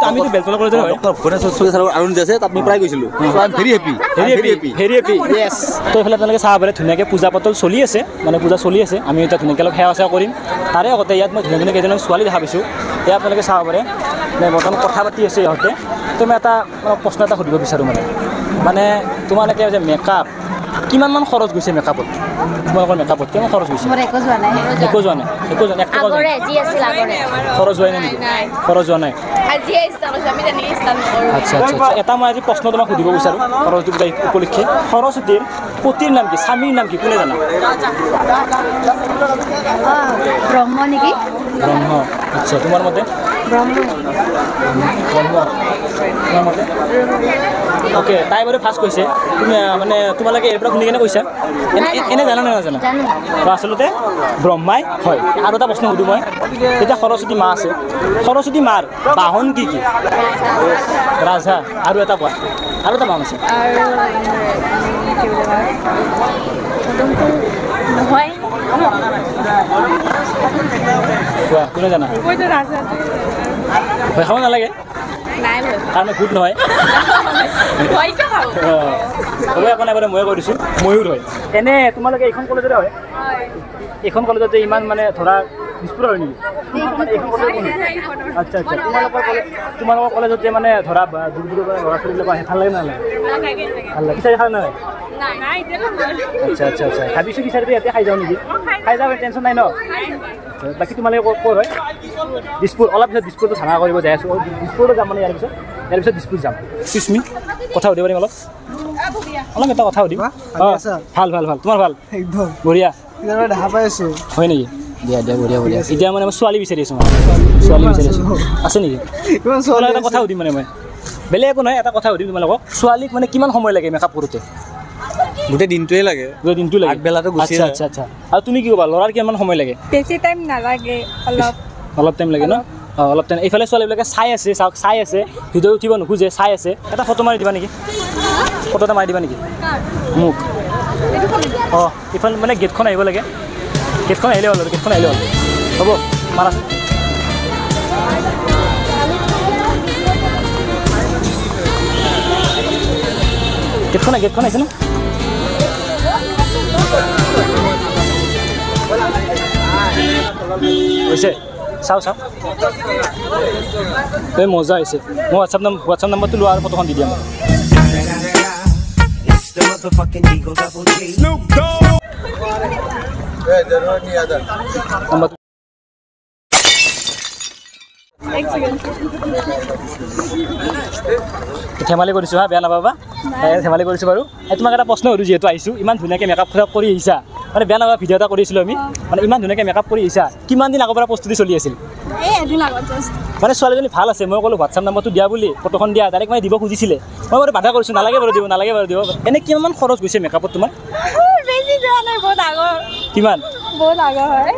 আমিতো বেলতলা কলেজৰ হয় আৰোহণ যে আছে তাত মই প্ৰায় গৈছিলোঁ ভেৰি হেপি য়েছ তো এইফালে আপোনালোকে চাব পাৰে ধুনীয়াকৈ পূজা পাতল চলি আছে মানে পূজা চলি আছে আমি এতিয়া ধুনীয়াকৈ অলপ সেৱা চেৱা কৰিম তাৰে আগতে ইয়াত মই ধুনীয়া কেইজনমান ছোৱালী দেখা পাইছোঁ এয়া আপোনালোকে চাব পাৰে বৰ্তমান কথা পাতি আছে ইহঁতে তো মই এটা প্ৰশ্ন এটা সুধিব বিচাৰোঁ মানে তোমালোকে যে মেকআপ কিমানমান খৰচ গৈছে মেকআপত তোমালোকৰ মেকআপত কিমান খৰচ গৈছে একো যোৱা নাই খৰচ যোৱাই নাই নেকি খৰচ যোৱা নাই আচ্ছা এটা মই আজি প্ৰশ্ন তোমাক সুধিব বিচাৰোঁ সৰস্বতী পূজা উপলক্ষে সৰস্বতীৰ পতিৰ নাম কি স্বামীৰ নাম কি কোনে জানা ব্ৰহ্ম নেকি ব্ৰহ্ম আচ্ছা তোমাৰ মতে অ'কে তাই বাৰু ফাৰ্ষ্ট কৈছে তুমি মানে তোমালোকে ইয়াৰ পৰা শুনি কেনে কৈছা এনে জানা নে নাজানা আচলতে ব্ৰহ্মাই হয় আৰু এটা প্ৰশ্ন সুধোঁ মই এতিয়া সৰস্বতী মা আছে সৰস্বতী মাৰ বাহন কি ৰাজহাঁহ আৰু এটা কোৱা আৰু এটা বাহন আছে কোৱা কোনে জানা ভয় খাব নালাগে কাৰণে ভূত নহয় হ'ব একো নাই ময়ে কৈ দিছোঁ ময়ূৰ হয় এনে তোমালোকে এইখন কলেজতে হয় এইখন কলেজত যে ইমান মানে ধৰা দিছপুৰ হয় নেকি আচ্ছা আচ্ছা তোমালোকৰ কলেজত যে মানে ধৰা দূৰ দূৰৰ পৰা ল'ৰা ছোৱালীবিলাক আহে ভাল লাগে নালাগে ভাল লাগে খিচাৰি খাই নালাগে আচ্ছা আচ্ছা আচ্ছা ভাবিছোঁ খিচাৰিটো ইয়াতে খাই যাওঁ নেকি খাই যাওঁ টেনশ্যন নাই ন বাকী তোমালোকে ক'ত হয় দিছপুৰ অলপ পিছত দিছপুৰটো ভাঙা কৰিব যাই আছোঁ দিছপুৰতো যাম মানে ইয়াৰ পিছত দিছপুৰ যাম সুস্মি কথা সুধিব পাৰিম অলপ এটা কথা সুধিম ভাল ভাল ভাল তোমাৰ ভাল একদম বঢ়িয়া দেখা পাই আছোঁ হয় নেকি দিয়া দিয়া বঢ়িয়া বঢ়িয়া এতিয়া মানে মই ছোৱালী বিচাৰি আছোঁ ছোৱালী বিচাৰি আছোঁ আছে নেকি এটা কথা সুধিম মানে মই বেলেগ একো নহয় এটা কথা সুধিম তোমালোকক ছোৱালীক মানে কিমান সময় লাগে মেকআপ কৰোঁতে গোটেই দিনটোৱে লাগে গোটেই দিনটো লাগে আগবেলাটো গুচি আচ্ছা আচ্ছা আচ্ছা আৰু তুমি কি ক'বা ল'ৰাৰ কিমান সময় লাগে বেছি টাইম নালাগে অলপ টাইম লাগে ন অলপ টাইম এইফালে ছোৱালীবিলাকে চাই আছে চাওক চাই আছে ভিডিঅ' উঠিব নোখোজে চাই আছে এটা ফটো মাৰি দিবা নেকি ফটো এটা মাৰি দিবা নেকি মোক অঁ এইফালে মানে গেটখন আহিব লাগে গেটখন আহিলে হ'ল গেটখন আহিলে হ'ল হ'ব মাৰা গেটখন আহিছে ন হৈছে চাওঁ চাওঁ এই মজা হৈছে মই হোৱাটছআপ নাম্বাৰটো লোৱা আৰু ফটোখন দি দিম ধেমালি কৰিছোঁ হা বেয়া নাপাবা ধেমালি কৰিছোঁ বাৰু তোমাক এটা প্ৰশ্ন সুধোঁ যিহেতু আহিছোঁ ইমান ধুনীয়াকৈ মেকআপ কৰি আহিছা মানে বেয়া নাপাবা ভিডিঅ' এটা কৰিছিলোঁ আমি মানে ইমান ধুনীয়াকৈ মেকআপ কৰি আহিছা কিমান দিন আগৰ পৰা প্ৰস্তুতি চলি আছিল মানে ছোৱালীজনী ভাল আছে মই ক'লোঁ হোৱাটছআপ নাম্বাৰটো দিয়া বুলি ফটোখন দিয়া ডাইৰেক্ট মানে দিব খুজিছিলে মই বাৰু বাধা কৰিছোঁ নালাগে বাৰু দিব এনেই কিমান খৰচ গৈছে মেকআপত তোমাৰ কিমান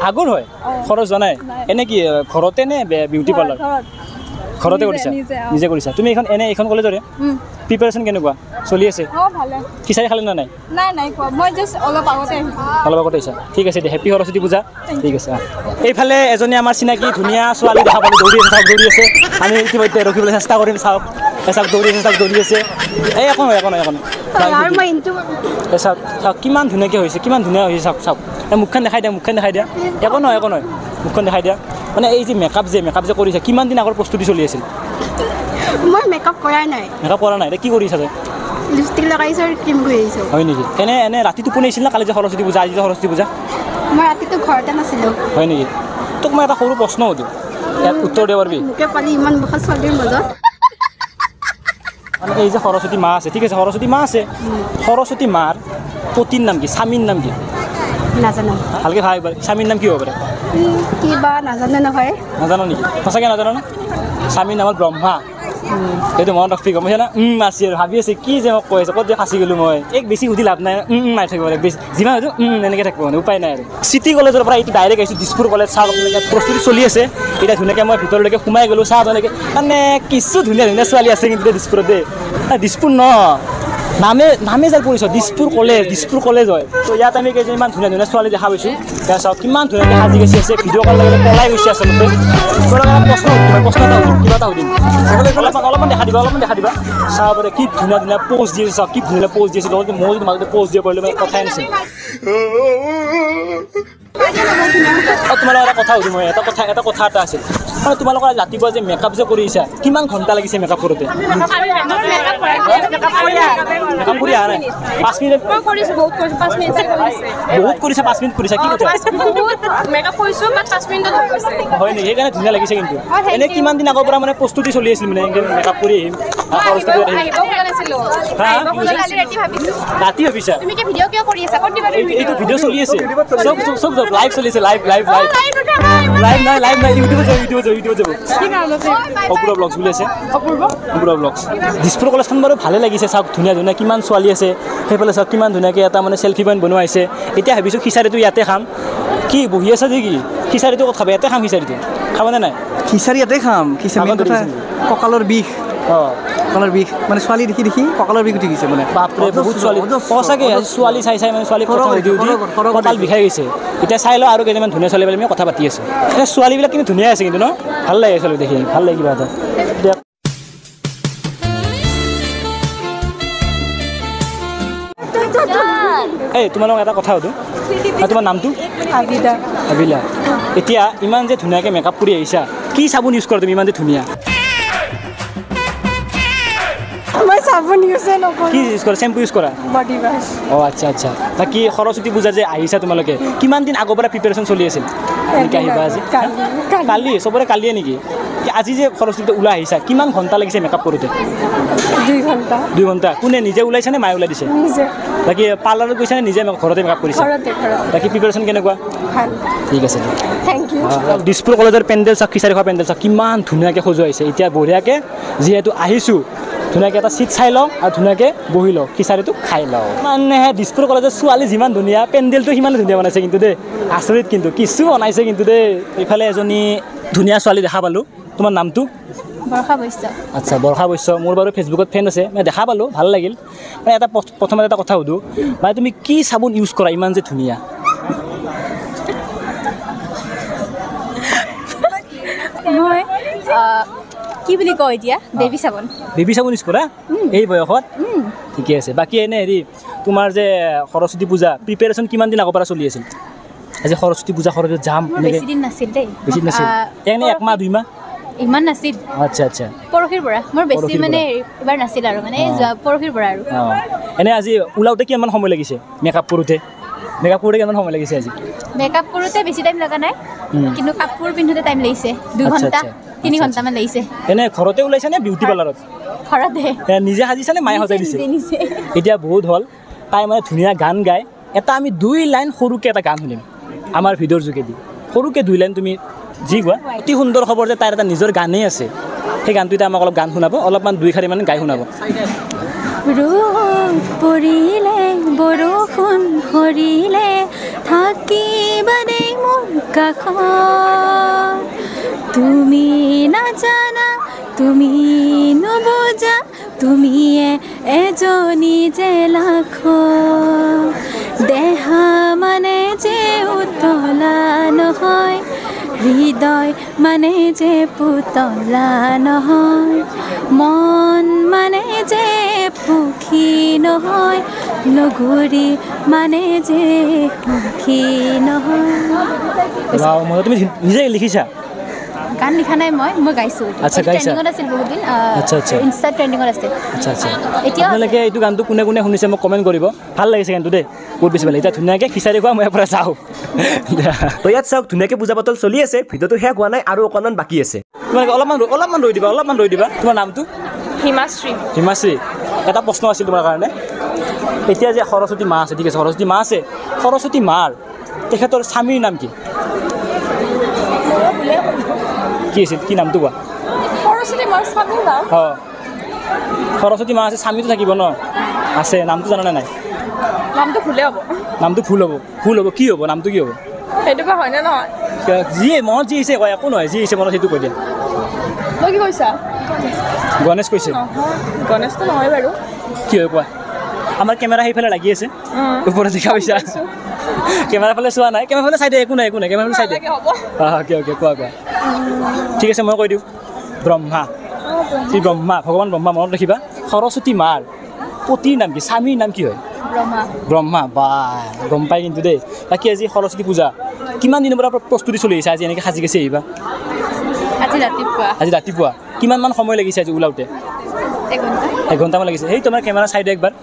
আগৰ হয় খৰচ যোৱা নাই এনে কি ঘৰতে নে বিউটি পাৰ্লাৰ ঘৰতে কৰিছা নিজে কৰিছা তুমি এইখন কলেজৰে প্ৰিপাৰেশ্যন কেনেকুৱা চলি আছে খিচাৰি খালে নে নাই অলপ আগতে আহিছা ঠিক আছে দিয়া হেপী সৰস্বতী পূজা ঠিক আছে এইফালে এজনী আমাৰ চিনাকি ধুনীয়া ছোৱালী দেখা পালোঁ দৌৰি আছে আমি ইতিমধ্যে ৰখিবলৈ চেষ্টা কৰিম চাওক দৌৰি আছে এই একো নহয় চাওক কিমান ধুনীয়াকৈ হৈছে কিমান ধুনীয়া হৈছে চাওক মুখখন দেখাই দিয়া একো নহয় মুখখন দেখাই দিয়া মানে এই যে মেকআপ যে কৰিছা কিমান দিন আগৰ প্ৰস্তুতি চলি আছিল মই মেকআপ কৰা নাই এতিয়া কি কৰিছা তই লিপষ্টিক লগাইছোঁ আৰু ক্ৰীম কৰি আহিছোঁ হয় নেকি এনে ৰাতি টোপনি আহিছিল না কালি যে সৰস্বতী পূজা আজি যে সৰস্বতী পূজা মই ৰাতিটো ঘৰতে নাছিলোঁ হয় নেকি তোক মই এটা সৰু প্ৰশ্ন সুধোঁ ইয়াত উত্তৰ দিব পাৰিবি মোকে পালি ইমান বখা ছোৱালীৰ মাজত মানে এই যে সৰস্বতী মা আছে ঠিক আছে সৰস্বতী মা আছে সৰস্বতী মাৰ পতিৰ নাম কি স্বামীৰ নাম কি নাজানো ভালকৈ ভাবিবা স্বামীৰ নাম কি হ'ব পাৰে কিবা নাজানো নেকি সঁচাকৈ নাজানো না স্বামীৰ নামত ব্ৰহ্মা সেইটো মনত ৰাখি গম পাইছে না মাছি আৰু ভাবি আছে কি যে মোক কৈ আছে ক'ত যে ফাঁচি গ'লোঁ মই এক বেছি সুধি লাভ নাই মাৰি থাকিব লাগে বেছি যিমান হয়তো এনেকৈ থাকিব মানে উপায় নাই আৰু চিটি কলেজৰ পৰা এইটো ডাইৰেক্ট আহিছোঁ দিছপুৰ কলেজ চাহ আপোনালোকে প্ৰস্তুতি চলি আছে এতিয়া ধুনীয়াকৈ মই ভিতৰলৈকে সোমাই গ'লোঁ চাহ তেনেকৈ মানে কিছু ধুনীয়া ছোৱালী আছে কিন্তু দিছপুৰত দেই দিছপুৰ ন নামে যাৰ পৰিছোঁ দিছপুৰ কলেজ হয় তো ইয়াত আমি কেইজনমান ধুনীয়া ছোৱালী দেখা পাইছোঁ এতিয়া চাওক কিমান ধুনীয়াকৈ সাজি গেছি আছে ভিডিঅ' কল লাগিলে পলাই গৈছে আচলতে প্ৰশ্ন এটা সুধিম কিবা এটা সুধিম অলপমান দেখা দিবা চাব পাৰে কি ধুনীয়া প'জ দি আছে চাওক কি ধুনীয়া প'জ দি আছে লগতে মই যদি মাজতে প'জ দিব পাৰিলোঁ মানে কথাই নাছিল তোমালোকৰ এটা কথা সুধিম মই এটা কথা আছিল মানে তোমালোকৰ ৰাতিপুৱা যে মেকআপ যে কৰিছা কিমান ঘণ্টা লাগিছে মেকআপ কৰোঁতে মেকআপ কৰি অহা নাই 5 মিনিট বহুত কৰিছা 5 মিনিট কৰিছা কি কথা হয় নেকি সেইকাৰণে ধুনীয়া লাগিছে কিন্তু এনে কিমান দিন আগৰ পৰা মানে প্ৰস্তুতি চলি আছিল মানে মেকআপ কৰি আহিম ৰাতি ভাবিছা এইটো ভিডিঅ' চলি আছে চব লাইভ চলি আছে লাইভ নাই ইউটিউবত যাব অপূৰ্ব ব্লগছ বুলি আছে অপূৰ্ব ব্লগছ দিছপুৰ কলেজখন বাৰু ভালে লাগিছে চাওক ধুনীয়া কিমান ছোৱালী আছে সেইফালে চাওক কিমান ধুনীয়াকৈ এটা মানে চেল্ফি পইণ্ট বনোৱা হৈছে এতিয়া ভাবিছোঁ খিচাৰিটো ইয়াতে খাম কি বহি আছে নেকি খিচাৰিটো ক'ত খাব ইয়াতে খাম খিচাৰিটো খাবনে নাই খিচাৰি ইয়াতে খাম খিচাৰি কঁকালৰ বিষ কঁকালৰ বিষ মানে ছোৱালী দেখি দেখি কঁকালৰ বিষ উঠি গৈছে মানে বাপৰে বহুত ছোৱালী সঁচাকৈ ছোৱালী চাই চাই মানে ছোৱালী কথা সুধি সুধি কঁকাল বিষাই গৈছে এতিয়া চাই লওঁ আৰু কেইটামান ধুনীয়া ছোৱালী আমি কথা পাতি আছোঁ ছোৱালীবিলাক কিন্তু ধুনীয়া আছে কিন্তু ন ভাল লাগে ছোৱালী দেখি ভাল লাগে কিবা এটা এই তোমালোক এটা কথা সুধোঁ তোমাৰ নামটো আবিলা এতিয়া ইমান যে ধুনীয়াকৈ মেকআপ কৰি আহিছা কি চাবোন ইউজ কৰা তুমি ইমান যে ধুনীয়া মই চাবোন ইউজে নকৰোঁ কি ইউজ কৰা চেম্পু ইউজ কৰা বডি ৱাছ অঁ আচ্ছা আচ্ছা বাকী সৰস্বতী পূজা যে আহিছা তোমালোকে কিমান দিন আগৰ পৰা প্ৰিপেৰেশ্যন চলি আছিল এনেকৈ আহিবা আজি কালি চবৰে কালিয়ে নেকি আজি যে সৰস্বতী ওলাই আহিছা কিমান ঘণ্টা লাগিছে মেকআপ কৰোঁতে 2 ঘণ্টা কোনে নিজে ওলাইছেনে মায়ে ওলাই দিছে বাকী পাৰ্লাৰত গৈছানে নিজে ঘৰতে মেকআপ কৰিছা বাকী প্ৰিপেৰেশ্যন কেনেকুৱা ঠিক আছে দিছপুৰ কলেজৰ পেণ্ডেল চাওক খিচাৰী খোৱা পেণ্ডেল চাওক কিমান ধুনীয়াকৈ সজোৱাইছে এতিয়া বঢ়িয়াকৈ যিহেতু আহিছোঁ ধুনীয়াকৈ এটা চিট চাই লওঁ আৰু ধুনীয়াকৈ বহি লওঁ খিচাৰীটো খাই লওঁ মানে দিছপুৰ কলেজৰ ছোৱালী যিমান ধুনীয়া পেণ্ডেলটো সিমান ধুনীয়া বনাইছে কিন্তু দেই আচৰিত কিন্তু কিছু বনাইছে কিন্তু দেই এইফালে এজনী ধুনীয়া ছোৱালী দেখা পালোঁ তোমাৰ নামটো বৰ্ষা বৈশ্য আচ্ছা বৰ্ষা বৈশ্য মোৰ বাৰু ফেচবুকত ফ্ৰেণ্ড আছে মই দেখা পালোঁ ভাল লাগিল মানে এটা প্ৰথমতে এটা কথা সুধোঁ মানে তুমি কি চাবোন ইউজ কৰা ইমান যে ধুনীয়া মই কি বুলি কওঁ এতিয়া বেবী চাবোন ইউজ কৰা এই বয়সত ঠিকে আছে বাকী এনে হেৰি তোমাৰ যে সৰস্বতী পূজা প্ৰিপেৰেশ্যন কিমান দিন আগৰ পৰা চলি আছিল আজি সৰস্বতী পূজা সৰস্বতী যাম বেছি দিন নাছিল দেই বেছি নাছিল এনে 1 মাহ 2 মাহ ইমান নাছিল আচ্ছা আচ্ছা পৰহিৰ পৰা মোৰ বেছি মানে এবাৰ নাছিল আৰু মানে পৰহিৰ পৰা আৰু এনে আজি ওলাওঁতে কিমান সময় লাগিছে মেকআপ কৰোঁতে কিমান সময় লাগিছে আজি মেকআপ কৰোঁতে বেছি টাইম লগা নাই কিন্তু কাপোৰ পিন্ধোতে টাইম লাগিছে 2 ঘণ্টা 3 ঘণ্টামান লাগিছে এনে ঘৰতে ওলাইছে নে বিউটি পাৰ্লাৰত ঘৰতে নিজে সাজিছে নে মায়ে সজাই দিছে এতিয়া বহুত হ'ল তাই মানে ধুনীয়া গান গায় এটা আমি 2 লাইন সৰুকৈ এটা গান শুনিম আমাৰ ভিডিঅ'ৰ যোগেদি সৰুকৈ 2 লাইন তুমি যি গোৱা অতি সুন্দৰ খবৰ যে তাইৰ এটা নিজৰ গানেই আছে সেই গানটো এতিয়া আমাক অলপ গান শুনাব অলপমান 2 শাৰী মানে গাই শুনাব ৰ'দ পৰিলে বৰষুণ সৰিলে থাকিবা দেই মোৰ কাষত তুমি নাজানা তুমি নুবুজা তুমি এজনী যে লাখ দেহা মানে যে উতলা নহয় হৃদয় মানে যে পুতলা নহয় মন মানে যে সুখী নহয় লগৰী মানে যে সুখী নহয় তুমি নিজে লিখিছা গান লিখা নাই মই গাইছোঁ আচ্ছা গাইছা ট্ৰেণ্ডিঙত আছিল বহুত দিন আচ্ছা আচ্ছা ইনষ্টা ট্ৰেণ্ডিঙত আছে আচ্ছা আচ্ছা আপোনালোকে এইটো গানটো কোনে কোনে শুনিছে মোক কমেণ্ট কৰিব ভাল লাগিছে গানটো দেই বহুত বেছি ভাল লাগিছে ধুনীয়াকৈ খিচাৰী খোৱা মই ইয়াৰ পৰা চাওঁ তো ইয়াত চাওক ধুনীয়াকৈ পূজা পাতল চলি আছে ভিডিঅ'টো শেষ হোৱা নাই আৰু অকণমান বাকী আছে তোমালোকে অলপমান ৰৈ দিবা তোমাৰ নামটো হিমাশ্ৰী এটা প্ৰশ্ন আছিল তোমাৰ কাৰণে এতিয়া যে সৰস্বতী মা আছে ঠিক আছে সৰস্বতী মাৰ তেখেতৰ স্বামীৰ নাম কি আছিল কি নামটো কোৱা সৰস্বতী মা আছে স্বামীটো থাকিব ন আছে নামটো জানানে নাই নামটো ভুল হ'ব কি হ'ব নামটো কি হ'ব যিয়ে মনত যি আহিছে কয় একো নহয় যি আহিছে মনত সেইটো কৈ দিয়া গণেশ কৈছে গণেশটো নহয় বাৰু কি হয় কোৱা আমাৰ কেমেৰা সেইফালে লাগি আছে ওপৰত দেখা পাইছা কেমেৰা ফালে চোৱা নাই কেমেৰা ফালে চাই দিয়া একো নাই কেমেৰা ফালে চাই দিয়া কোৱা ঠিক আছে মই কৈ দিওঁ ব্ৰহ্মা ভগৱান ব্ৰহ্মা মনত ৰাখিবা সৰস্বতী মাৰ পতিৰ নাম কি স্বামীৰ নাম কি হয় ব্ৰহ্মা বা গম পাই কিন্তু দেই বাকী আজি সৰস্বতী পূজা কিমান দিনৰ পৰা প্ৰস্তুতি চলি আহিছে আজি এনেকৈ সাজি কাচি আহিবা আজি ৰাতিপুৱা কিমানমান সময় লাগিছে আজি ওলাওঁতে 1 ঘণ্টামান লাগিছে সেই তোমাৰ কেমেৰা চাইডে একবাৰ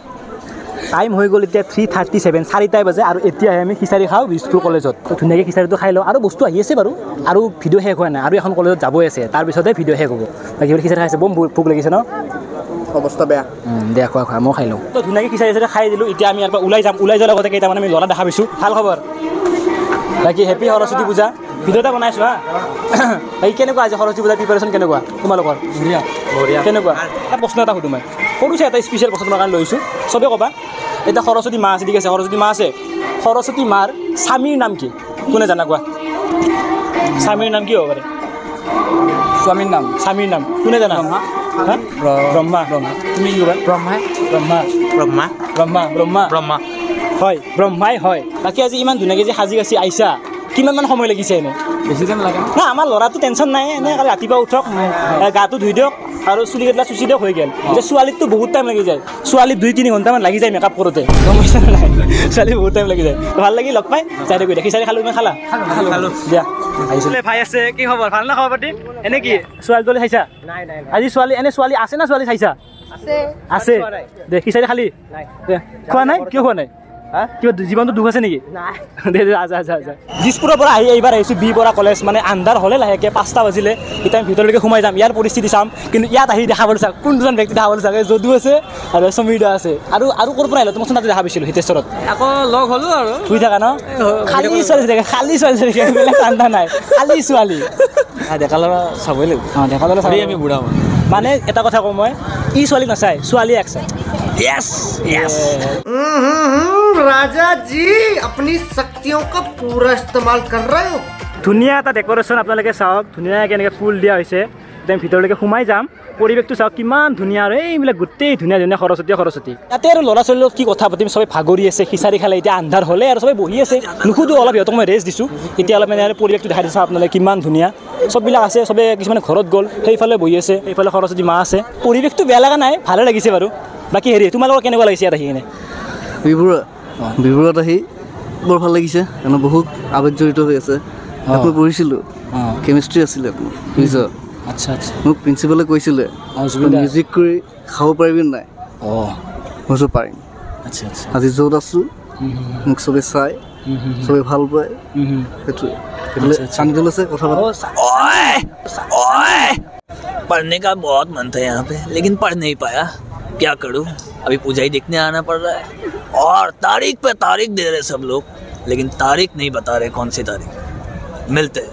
টাইম হৈ গ'ল এতিয়া 3:37 4টা বাজে আৰু এতিয়াহে আমি খিচাৰী খাওঁ দিছপুৰ কলেজত ধুনীয়াকৈ খিচাৰীটো খাই লওঁ আৰু বস্তু আহি আছে বাৰু আৰু ভিডিঅ' শেষ হোৱা নাই আৰু এখন কলেজত যাবই আছে তাৰপিছতে ভিডিঅ' শেষ হ'ব বাকী খিচাৰী খাইছে বম ভোক লাগিছে ন অৱস্থা বেয়া দিয়া খোৱা মই খাই লওঁ তো ধুনীয়াকৈ খিচাৰী খাই দিলোঁ এতিয়া আমি ইয়াৰ পৰা ওলাই যোৱাৰ লগতে কেইটামান আমি ল'ৰা দেখা পাইছোঁ ভাল খবৰ বাকী হেপী সৰস্বতী পূজা ভিডিঅ' এটা বনাইছোঁ হা বাকী কেনেকুৱা আজি সৰস্বতী পূজাৰ প্ৰিপেৰেশ্যন কেনেকুৱা তোমালোকৰ কেনেকুৱা এটা প্ৰশ্ন এটা সুধোঁ মই সৰুছে এটা স্পেচিয়েল প্ৰশ্ন তোমাৰ কাৰণে লৈছোঁ চবেই ক'বা এতিয়া সৰস্বতী মা আছে ঠিক আছে সৰস্বতী মাৰ স্বামীৰ নাম কি কোনে জানা কোৱা স্বামীৰ নাম কি হ'ব পাৰে স্বামীৰ নাম কোনে জানা ব্ৰহ্মা ব্ৰহ্মা তুমি কি ক'বা ব্ৰহ্মাই ব্ৰহ্মা ব্ৰহ্মা ব্ৰহ্মা ব্ৰহ্মা ব্ৰহ্মা হয় ব্ৰহ্মাই হয় বাকী আজি ইমান ধুনীয়াকৈ যে সাজি কাচি আহিছা কিমান সময় লাগিছে এনে বেছি টাইম লাগে না আমাৰ ল'ৰাটো টেনশ্যন নাই এনে কালি ৰাতিপুৱা উঠক গাটো ধুই দিয়ক আৰু চুলি কেইটা চুচি দিয়ক হৈ গ'ল এতিয়া ছোৱালীতো বহুত টাইম লাগি যায় ছোৱালী 2-3 ঘণ্টামান লাগি যায় মেকআপ কৰোঁতে গম পাইছা নাই ছোৱালী বহুত টাইম লাগি যায় ভাল লাগি লগ পাই যাই গৈ দেখি চাই খালোঁ খালা খালোঁ দিয়া আহিছিলে ভাই আছে কি খবৰ ভাল না খবৰ পাতি এনে কি ছোৱালী তোৱালী চাইছা নাই আজি ছোৱালী এনে ছোৱালী আছে না ছোৱালী চাইছা আছে দেখি চাই খালি খোৱা নাই কিয় খোৱা নাই কিবা জীৱনটো দুখ আছে নেকি দে দিছপুৰৰ পৰা এইবাৰ আহিছোঁ বি বৰা কলেজ মানে আন্ধাৰ হ'লে লাহেকৈ 5টা বাজিলে এতিয়া আমি ভিতৰলৈকে সোমাই যাম ইয়াৰ পৰিস্থিতি চাম কিন্তু ইয়াত আহি দেখাবলৈ চাওক কোন দুজন ব্যক্তি দেখাবলৈ চাগে যদু আছে আৰু সমীৰা আছে আৰু ক'ৰ পৰা আহিলে তোমাক তাতে দেখা পাইছিলোঁ হিতেশ্বৰত আকৌ লগ হ'লোঁ আৰু শুই থাকা ন খালী ছোৱালী থাকে খালী ছোৱালী থাকে বেলেগ ঠাণ্ডা নাই খালী ছোৱালী ডেকা ল'ৰা চাবই লাগিব ডেকা ল'ৰা চাবি আমি বুঢ়া মানে এটা কথা কওঁ মই ই ছোৱালী নাচায় ছোৱালী এক চাই राजा जी अपनी शक्तियों का पूरा इस्तेमाल कर रहे हो ধুনীয়া এটা ডেক'ৰেশ্যন আপোনালোকে চাওক ধুনীয়াকৈ এনেকৈ ফুল দিয়া হৈছে একদম ভিতৰলৈকে সোমাই যাম পৰিৱেশটো চাওক কিমান ধুনীয়া আৰু এইবিলাক গোটেই ধুনীয়া ধুনীয়া সৰস্বতী ইয়াতে আৰু ল'ৰা ছোৱালীৰ লগত কি কথা পাতিম চবেই ভাগৰি আছে খিচাৰি খালে এতিয়া আন্ধাৰ হ'লে আৰু চবেই বহি আছে নুসুধো অলপ সিহঁতক মই ৰেষ্ট দিছোঁ এতিয়া অলপ মানে পৰিৱেশটো দেখাই দিছোঁ আপোনালোকে কিমান ধুনীয়া চববিলাক আছে চবে কিছুমানে ঘৰত গ'ল সেইফালে বহি আছে সেইফালে সৰস্বতী মা আছে পৰিৱেশটো বেয়া লগা নাই ভালে লাগিছে বাৰু বাকী হেৰি তোমালোকৰ কেনেকুৱা লাগিছে ইয়াত আহি কিনে বিবুৰত আহি বৰ ভাল লাগিছে কাৰণ বহুত আৱেগ জড়িত হৈ আছে মই পঢ়িছিলোঁ কেমিষ্ট্ৰি আছিলে বুজিছ আচ্ছা আচ্ছা মোক প্ৰিন্সিপালে কৈছিলে মিউজিক কৰি খাব পাৰিবি নাই মই পাৰিম আচ্ছা আচ্ছা আজি য'ত আছোঁ মোক চবে চাই চবে ভাল পায় সেইটোৱে চাঞ্জল আছে কথা पढ़ने का बहुत मन था यहाँ पे लेकिन पढ़ नहीं पाया क्या करूँ अभी पूजा ही देखने आना पड़ रहा है और तारीख पे तारीख दे रहे सब लोग लेकिन तारीख नहीं बता रहे कौन सी तारीख मिलते हैं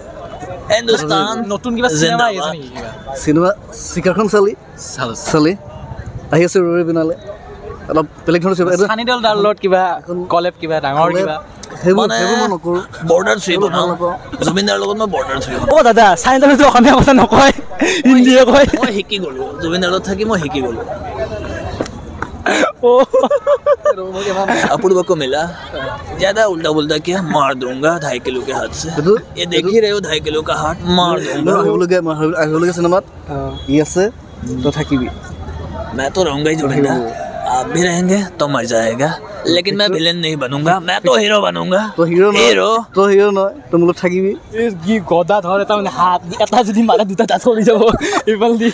हिंदुस्तान নতুন কিবা চিনেমা আহি আছে নেকি চিনেমা চিকাৰখন চালি আহি আছে ৰৈ বিনালে অলপ বেলেগ ধৰণৰ সানি দেওল দাৰ লগত কিবা কলেব কিবা ডাঙৰ কিবা বৰ্ডাৰ থ্ৰী বনাওঁ জুবিনদাৰ লগত মই বৰ্ডাৰ থ্ৰী অ' দাদা চাইন দাদাটো অসমীয়া কথা নকয় হিন্দীয়ে কয় মই শিকি গ'লোঁ জুবিনদাৰ লগত থাকি মই শিকি গ'লোঁ अपूर्व को मिला ज्यादा उल्टा पुल्टा किया मार दूंगा 2.5 किलो के हाथ से ये देख ही रहे हो 2.5 किलो का हाथ मार दूंगा सिनेमात ये আছে তো থাকিবি मैं तो रहूंगा ही जुबिंदा आप भी रहेंगे तो मर जाएगा लेकिन मैं विलेन नहीं बनूंगा मैं तो हीरो बनूंगा तो हीरो নয় তো মুলত থাকিবি কি গদা ধৰে তাৰমানে হাত এটা যদি মাৰে দুটা দাঁত হৈ যাব এইফাল দি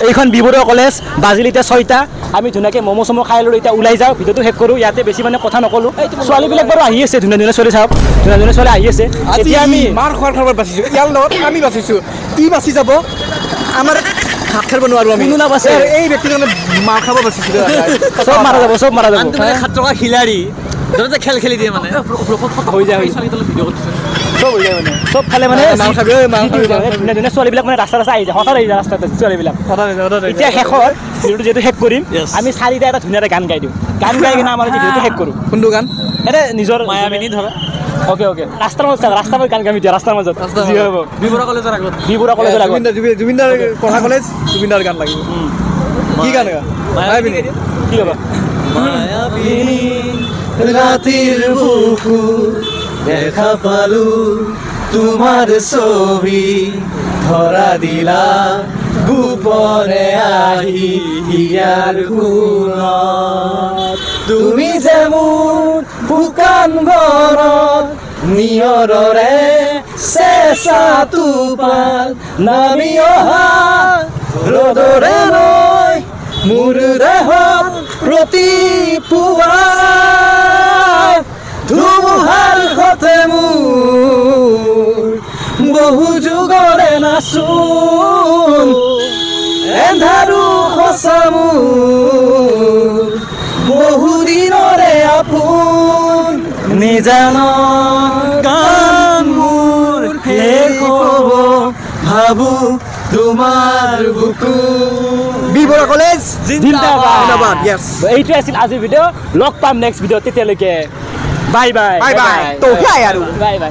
এইখন বিবৰুৱা কলেজ বাজিল এতিয়া 6টা আমি ধুনীয়াকৈ ম'ম' চম' খাই লৈ এতিয়া ওলাই যাওঁ ভিডিঅ'টো শেষ কৰোঁ ইয়াতে বেছি মানে কথা নক'লোঁ ছোৱালীবিলাক বাৰু আহি আছে ধুনীয়া ধুনীয়া ছোৱালী চাওক ধুনীয়া ধুনীয়া ছোৱালী আহি আছে এতিয়া আমি মাৰ খোৱাৰ খবৰ বাচিছোঁ ইয়াৰ লগত আমি বাচিছোঁ কি বাচি যাব আমাৰ ভাত খাব নোৱাৰোঁ আমি কোনো নাবাচে এই ব্যক্তিজনে মাৰ খাব বাচিছোঁ চব মাৰা যাব 7 টকা খিলাৰি য'তে খেল খেলি দিয়ে মানে হৈ যায় চব হৈ যায় মানে চব খালে মানে ধুনীয়া ধুনীয়া ছোৱালীবিলাক মানে ৰাস্তা আহি যায় হঠাৎ আহি যায় ৰাস্তাত ছোৱালীবিলাক এতিয়া শেষত ভিডিঅ'টো যিহেতু শেষ কৰিম আমি 4টা এটা ধুনীয়া এটা গান গাই দিওঁ গান গাই কিনে আমাৰ ভিডিঅ'টো শেষ কৰোঁ কোনটো গান এনে নিজৰ মায়াবিনী ধৰা অ'কে ৰাস্তাৰ মাজত গান গাম এতিয়া ৰাস্তাৰ মাজত যি হ'ব বিবৰুৱা কলেজৰ আগত জুবিনদাৰ পঢ়া কলেজ জুবিনদাৰ গান লাগিব কি গান মায়াবিনী কি হ'ব মায়াবিনী ৰাতিৰ বুকু দেখা পালো তোমাৰ ছবি ধৰা দিলা গোপনে আহি ইয়াৰ কোণত তুমি যে মোৰ শুকান ঘৰত নিয়ৰৰে চেঁচা টোপাল নামি অহা ৰ'দৰে নৈ মোৰ দেহত প্ৰতিপুৱা ধুমুহাৰ সতে মোৰ বহু যুগৰে নাচোন এন্ধাৰো সঁচা মোৰ বহু দিনৰে আপোন নিজান গান মোৰ শেষ হ'ব ভাবো তোমাৰ বুকু বিবৰুৱা কলেজ জিন্দাবাদ এইটোৱে আছিল আজিৰ ভিডিঅ' লগ পাম নেক্সট ভিডিঅ' তেতিয়ালৈকে বাই বাই বাই বাই তো আৰু বাই বাই